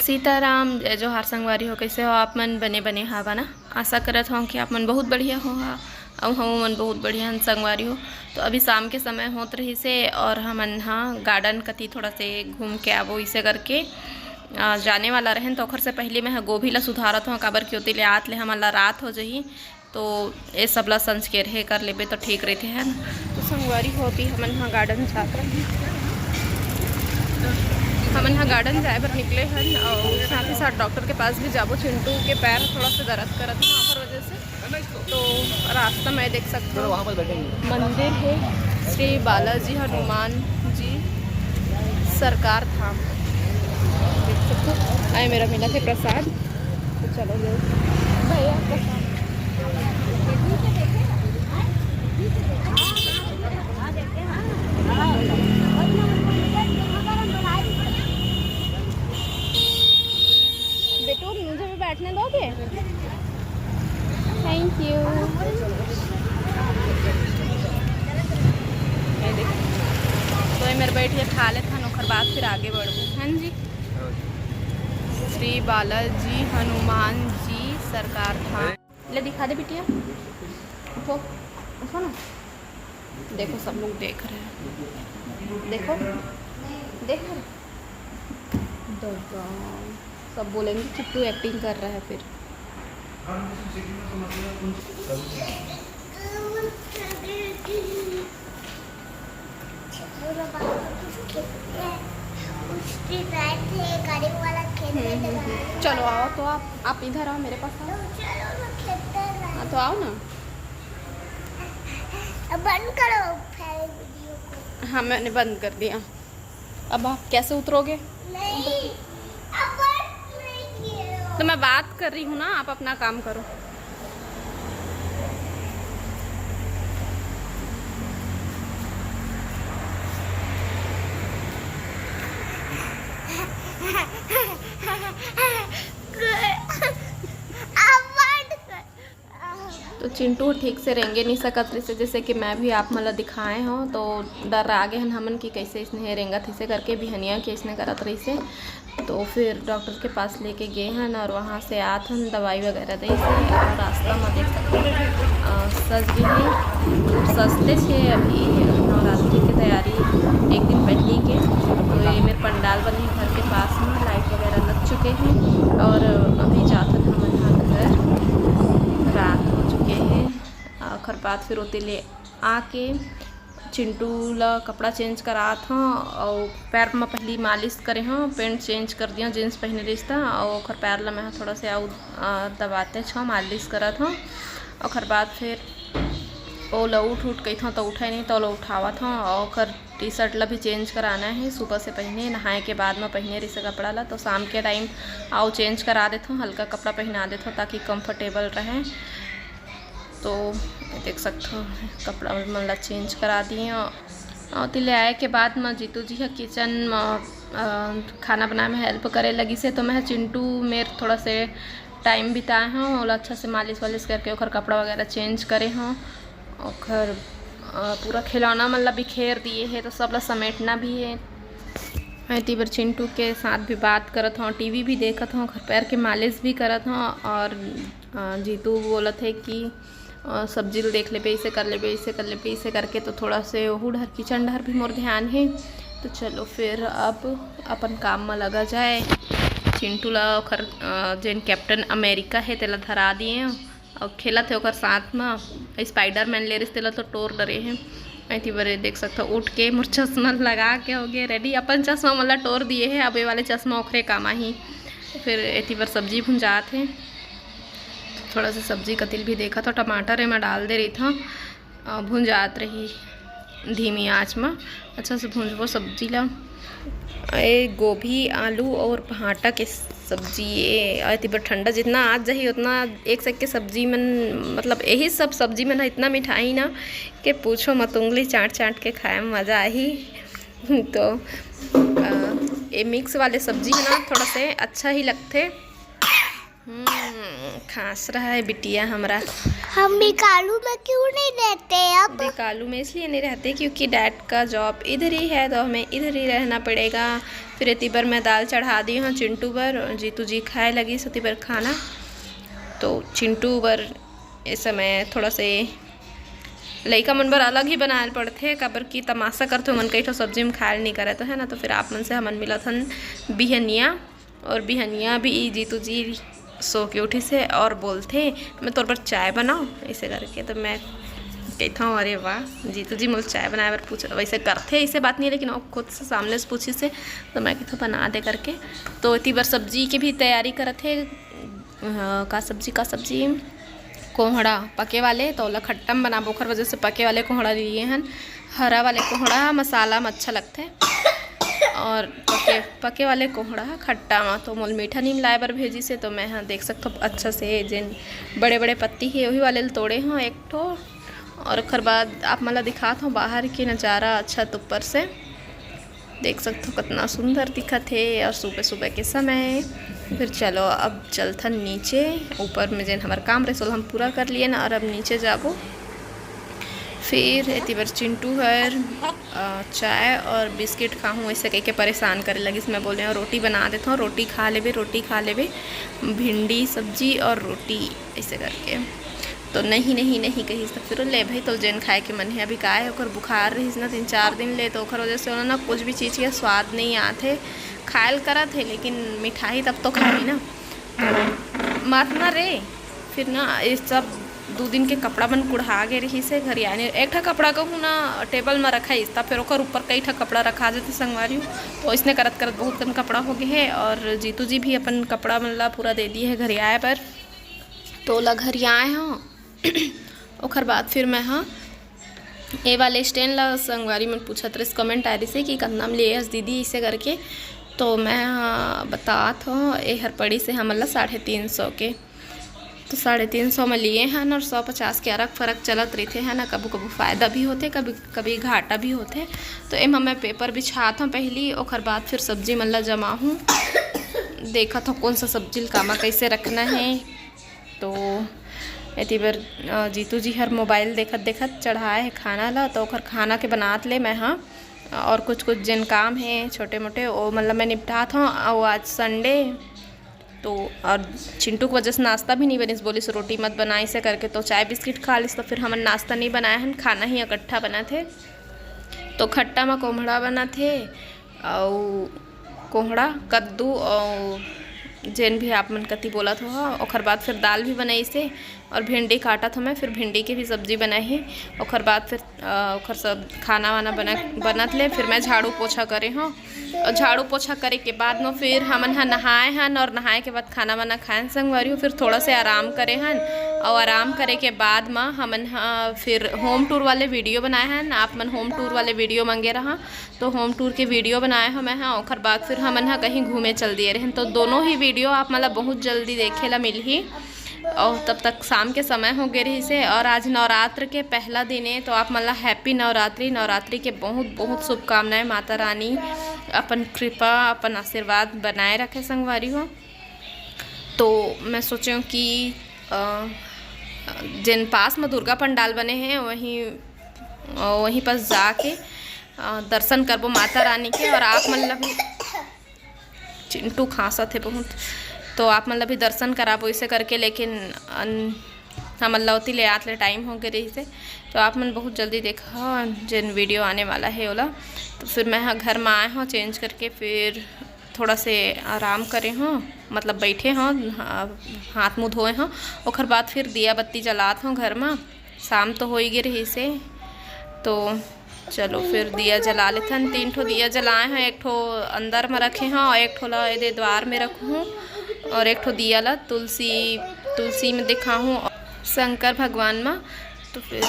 सीताराम जय जोहार संगवारी हो। कैसे हो आप मन? बने बने हावा ना। आशा करत हूँ कि आप मन बहुत बढ़िया हो और हम मन बहुत बढ़िया संगवारी हो। तो अभी शाम के समय होत रही से और हमन हाँ गार्डन कती थोड़ा से घूम के आवो इसे करके जाने वाला रहें। तो ओखर से पहले मैं गोभी ला सुधारत हूँ काबर के ओती ले आत ले हमन ला रात हो जही, तो ये सब ला संज के रहे कर लेबे तो ठीक रहते है ना। तो संगवारी होती हमन हाँ गार्डन जात रहे, हमन यहाँ गार्डन जाए पर निकले हन और साथ ही साथ डॉक्टर के पास भी जाबो। चिंटू के पैर थोड़ा सा दर्द करत है ओखर वजह से। तो रास्ता में देख सकते हो मंदिर है श्री बालाजी हनुमान जी सरकार धाम, देख सकते हो। आए मेरा मिला थे प्रसाद, तो चलो भैया प्रसाद बेटू मुझे भी बैठने दोगे? Thank you. तो मेरे बैठिए खा ले था नौकर बाद फिर आगे बढ़ो। हाँ जी, श्री बालाजी हनुमान जी सरकार धाम ले दिखा दे बिटिया। उठो उठो ना। देखो सब लोग देख रहे हैं, देखो देख रहे सब बोलेंगे चिट्टू एक्टिंग कर रहा है। फिर चलो आओ तो आप इधर आओ, मेरे पास आओ। हाँ तो आओ ना। बंद करो वीडियो को। हाँ मैंने बंद कर दिया। अब आप कैसे उतरोगे? नहीं, अब बंद नहीं किया। तो मैं बात कर रही हूँ ना, आप अपना काम करो। तो चिंटू ठीक से रेंगे नहीं सकत रही से, जैसे कि मैं भी आप मला दिखाए हो। तो डर आ गए हन हमन कि कैसे इसने रेंगत इसे करके बिहनिया के इसने करत रही से। तो फिर डॉक्टर के पास लेके गए हैं और वहाँ से आत हन दवाई वगैरह दी से। और रास्ता में देख सकते सज भी है, सजते छे अभी नवरात्रि की तैयारी एक दिन पहले के। तो ये मेरे पंडाल बने घर के पास में, लाइट वगैरह लग चुके हैं और अभी जाते हमन यहाँ घर रात हो चुके हैं। आखिर बात फिर होते ले आके चिंटू ला कपड़ा चेंज करा था और पैर में पहली मालिश करे हाँ, पेंट चेंज कर दिया, जीन्स पहने रही था और ओखर पैर ला मैं थोड़ा से दबाते छो मालिश करा था। और बाद फिर ओ ला उठ गई था तो उठे नहीं तो ला उठावा था। और ओखर टी शर्ट ला भी चेंज कराना है, सुबह से पहने नहाए के बाद में पहने रही से कपड़ा ला। तो शाम के टाइम आओ चेंज करा देता हूँ, हल्का कपड़ा पहना देता हूँ ताकि कंफर्टेबल रहे। तो देख सकते हो कपड़ा मतलब चेंज करा दिए और तिले आए के बाद मैं जीतू जी है किचन में खाना बनाने में हेल्प करे लगी से। तो मैं चिंटू मेरे थोड़ा से टाइम बिताए हूँ और अच्छा से मालिश वालिश करके ओखर कपड़ा वगैरह चेंज करे हूँ। ओखर पूरा खिलौना मतलब बिखेर दिए है तो सब ला समेटना भी है। मैं तीबर चिंटू के साथ भी बात करत हूँ, टीवी भी देखत हूँ, घर पैर के मालिश भी करत हूँ। और जीतू बोलत है कि सब्जी देख ले पे इसे कर ले पे इसे कर ले पे इसे करके। तो थोड़ा से ओहू डर किचन डर भी मोर ध्यान है। तो चलो फिर अब अपन काम में लगा जाए। चिंटू ला ओखर जेन कैप्टन अमेरिका है तेला धरा दिए और खेलत है ओखर साथ में। स्पाइडरमैन ले रही तेला तो टोर डरे हैं। ऐती बरे देख सकते हो उठ के मोर चश्मा लगा के हो गए रेडी। अपन चश्मा मतलब टोर दिए है, अब ये वाले चश्मा ओखरे काम ही। फिर ऐती बार सब्जी भुंजात है, थोड़ा सा सब्जी कतिल भी देखा तो टमाटर है मैं डाल दे रही था, भुंजात रही धीमी आंच में। अच्छा से भूंजबो सब्जी ला। ये गोभी आलू और भाटा के सब्जी ये तिब्बत ठंडा जितना आज जही उतना एक सेक के सब्जी में मतलब यही सब सब्जी में ना इतना मिठाई ना कि पूछो मत, उंगली चाट चाट के खाए में मज़ा आई। तो ये मिक्स वाले सब्जी है ना थोड़ा से अच्छा ही लगते। खांस रहा है बिटिया हमारा। हम बिकालू में क्यों नहीं रहते अब? बिकालू में इसलिए नहीं रहते क्योंकि डैड का जॉब इधर ही है, तो हमें इधर ही रहना पड़ेगा। फिर इतनी बार मैं दाल चढ़ा दी हूँ चिंटू पर, जीतू जी खाए लगी सती बार खाना, तो चिंटू पर इस समय थोड़ा से लइका मन बर अलग ही बनाए पड़थे, काबर की तमाशा करते मन कई ठो सब्जी में खायल नहीं करे तो है ना। तो फिर आप मन से हमन मिलत हन बिहनिया, और बिहनिया भी जीतू जी सो के उठी से और बोलते मैं तोर पर चाय बनाऊँ ऐसे करके। तो मैं कहता हूँ अरे वाह जीतू जी मुझे चाय बनाए बर पूछ, वैसे करते ऐसे बात नहीं, लेकिन वो खुद से सामने से पूछी से तो मैं कहता बना दे करके। तो इतनी बार सब्जी की भी तैयारी करते का सब्जी कोहड़ा पके वाले, तो ओला खट्टा में बनाबो, ओखर वजह से पके वाले कोहड़ा लिए हन। हरा वाले कोहड़ा मसाला में अच्छा लगता है, और पके वाले कोहड़ा खट्टा में। तो मोल मीठा नीम लाए बर भेजी से, तो मैं हाँ देख सकता हूँ अच्छा से जिन बड़े बड़े पत्ती है वही वाले तोड़े हूँ एक ठो। और ओखर बाद आप मला दिखाता हूँ बाहर की नज़ारा छत ऊपर से, देख सकते हो कितना सुंदर दिखत है, और सुबह सुबह के समय। फिर चलो अब चलथन नीचे, ऊपर में जिन हमार काम रहे हम पूरा कर लिए ना, और अब नीचे जाबो। फिर इतनी बार चिंटू हर चाय और बिस्किट खाऊँ ऐसे कह के परेशान करे लगी। मैं बोल रही हूँ रोटी बना देता हूँ, रोटी खा लेवे भिंडी सब्जी और रोटी ऐसे करके। तो नहीं कही तो फिर ले भाई तो जैन खाए के मन है। अभी काय ओकर बुखार रही ना 3-4 दिन ले, तो ओकर वजह से उन्होंने ना कुछ भी चीज़ के स्वाद नहीं आते, खायल करा थे लेकिन मिठाई तब तो खाई ना, तो मत ना रे। फिर ना ये सब 2 दिन के कपड़ा बन कुढ़ा गए रही से घर आने, एक ठा कपड़ा कहूँ ना टेबल में रखा इसता, फिर ओकर ऊपर कई ठा कपड़ा रखा देते संगवारी, तो इसने करत बहुत कम कपड़ा हो गए है। और जीतू जी भी अपन कपड़ा मतलब पूरा दे दिए है घर आए पर, तो ओला घर आए हाँ। ओखर बाद फिर मैं हाँ ए वाले स्टैंड ला संगवारी में पूछत रही, कमेंट आ रही से कि कन्नाम ले आस दीदी इसे करके। तो मैं हाँ बतात हूँ ए हर पड़ी से हम 350 के, तो 350 में लिए हैं और 150 के अरक फ़र्क चलत रही थे है ना। कभी कभी फ़ायदा भी होते, कभी कभी घाटा भी होते। तो एम मैं पेपर बिछात हूँ पहली, ओखर बाद फिर सब्जी मतलब जमा हूँ, देखा था कौन सा सब्जी कामा कैसे रखना है। तो इतनी बार जीतू जी हर मोबाइल देखत चढ़ाए है खाना ला, तो ओखर खाना के बनात ले मैं हाँ। और कुछ जिन काम है छोटे मोटे वो मतलब मैं निपटात हूँ। और आज संडे तो और चिंटू की वजह से नाश्ता भी नहीं बनी, बोली से रोटी मत बनाई से करके, तो चाय बिस्किट खा ली। तो फिर हमन नाश्ता नहीं बनाए हैं, खाना ही इकट्ठा बना थे। तो खट्टा में कोहड़ा बना थे, और कोहड़ा कद्दू और जैन भी आप मन कति बोला था। ओखर बाद फिर दाल भी बनाई से, और भिंडी काटा था मैं, फिर भिंडी की भी सब्जी बनाई। ओखर बाद फिर ओखर सब खाना वाना बनत ले। फिर मैं झाड़ू पोछा करे हूँ, और झाड़ू पोछा करे के बाद में फिर हमन हाँ नहाए हन, और नहाए के बाद खाना वाना खाएं संगवारी हो। फिर थोड़ा से आराम करे हन, और आराम करे के बाद में हमन हाँ फिर होम टूर वाले वीडियो बनाए हैं। आप मन होम टूर वाले वीडियो मांगे रहा, तो होम टूर के वीडियो बनाए हैं मैं हाँ। ओखर बाद फिर हमन हाँ कहीं घूमे चल दिए रहे, तो दोनों ही वीडियो आप मतलब बहुत जल्दी देखे ला मिल ही। और तब तक शाम के समय हो गए रही से, और आज नवरात्र के पहला दिन है, तो आप मतलब हैप्पी नवरात्रि के बहुत बहुत शुभकामनाएं। माता रानी अपन कृपा अपन आशीर्वाद बनाए रखे संगवारी हो। तो मैं सोचूं कि जिन पास में दुर्गा पंडाल बने हैं वहीं पास जाके दर्शन करबो माता रानी के। और आप मतलब चिंटू खांसा थे बहुत, तो आप मतलब भी दर्शन कराबो इसे करके। लेकिन हम अल्लाहती ले आत ले टाइम हो गए रही से, तो आप मन बहुत जल्दी देखा जिन वीडियो आने वाला है ओला। तो फिर मैं घर में आए हूँ चेंज करके, फिर थोड़ा से आराम करे हूँ, मतलब बैठे हूँ, हाथ मुँह धोए हूँ। ओखर बाद फिर दिया बत्ती जलात हूँ घर में, शाम तो हो ही गई रही से। तो चलो फिर दिया जला लेथन। 3 ठो दिया जलाए हैं, एक ठो अंदर में रखे हैं, और एक ठो ला ये द्वार में रखूँ, और एक ठो दिया ला तुलसी में दिखाऊँ शंकर भगवान में। तो फिर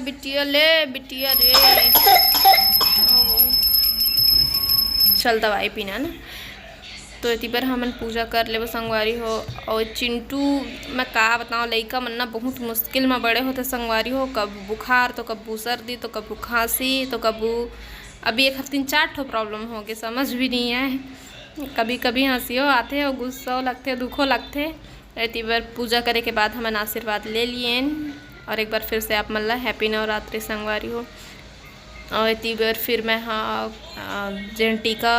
बिटिया रे चल दवाई पीना ना। तो इतनी बार हमन पूजा कर ले संगवारी हो। और चिंटू मैं का बताऊँ, लइका मन ना बहुत मुश्किल में बड़े होते संगवारी हो। कब बुखार तो कब सर्दी तो कब खांसी तो कब अभी एक 3-4 ठो प्रॉब्लम हो गए, समझ भी नहीं आए। कभी कभी हंसियो आते और गुस्सा लगते दुखो लगते। इतनी बार पूजा करे के बाद हमन आशीर्वाद ले लिए और एक बार फिर से आप मन ला हैप्पी नवरात्रि संगवारी हो। और इतनी बार फिर मैं हाँ जेन टीका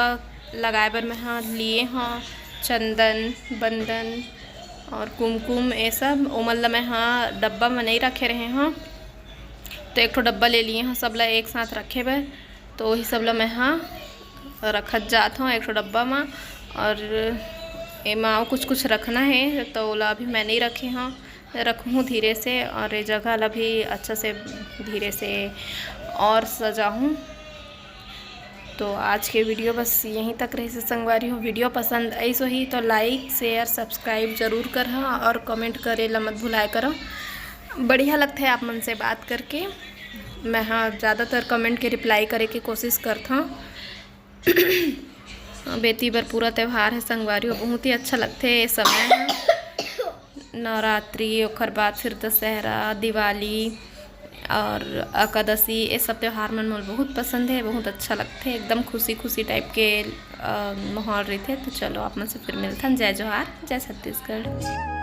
लगाए बर मैं हाँ लिए हाँ चंदन बंदन और कुमकुम ये सब ओमन ला मैं हाँ डब्बा में नहीं रखे रहे हाँ, तो एक ठो डब्बा ले लिए हाँ सब ला एक साथ रखे बर। तो वही सब ला मैं हाँ रखत जात हूँ एक ठो डब्बा में। और एमा कुछ कुछ रखना है तो ओला अभी मैं नहीं रखी हाँ, रखूँ धीरे से और ये जगह ला भी अच्छा से धीरे से और सजाऊँ। तो आज के वीडियो बस यहीं तक रही से संगवारी हो। वीडियो पसंद आई सो ही तो लाइक शेयर सब्सक्राइब जरूर कर हाँ और कमेंट करे ला मत भुलाए करो। बढ़िया लगता है आप मन से बात करके। मैं हाँ ज़्यादातर कमेंट के रिप्लाई करे की कोशिश करता हूँ। बेटी बर पूरा त्यौहार है संगवारी हो, बहुत ही अच्छा लगता है ये समय है नवरात्रि और बाद फिर दशहरा दिवाली और एकादशी ये सब त्यौहार मन मोल बहुत पसंद है, बहुत अच्छा लगता है। एकदम खुशी खुशी टाइप के माहौल रहते। तो चलो आप मन से फिर मिलते हैं। जय जोहार जय छत्तीसगढ़।